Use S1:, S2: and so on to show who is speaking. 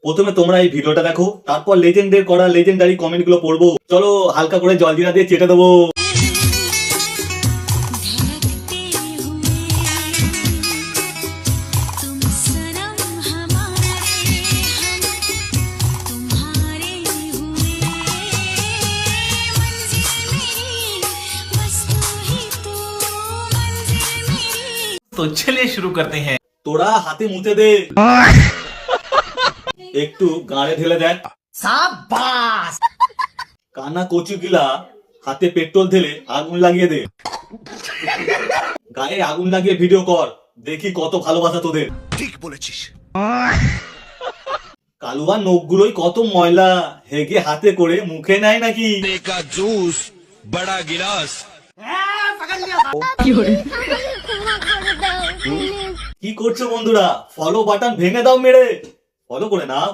S1: প্রথমে তোমরা এই ভিডিওটা দেখো, তারপর লেজেন্ডের করা লেজেন্ডারি কমেন্ট গুলো পড়বো। চলো হালকা করে জলজিরা দিয়ে চেটে দেবো।
S2: तो चलिए शुरू करते हैं।
S1: তোরা হাতে মুতে দে, একটু গাড়ে ঢেলে দেখ। কানা কচু গিলা হাতে পেট্রোল ঢেলে আগুন লাগিয়ে দে, গায়ে আগুন লাগিয়ে ভিডিও কর, দেখি কত ভালোবাসা তোদের।
S3: ঠিক বলেছিস।
S1: কালুয়া নখগুলোই কত ময়লা, হেগে হাতে করে মুখে নেয় নাকি?
S3: का जूस बड़ा गिलास।
S1: কি করছো বন্ধুরা? ফলো বাটন ভেঙে দাও মেরে, ফলো করে নাও।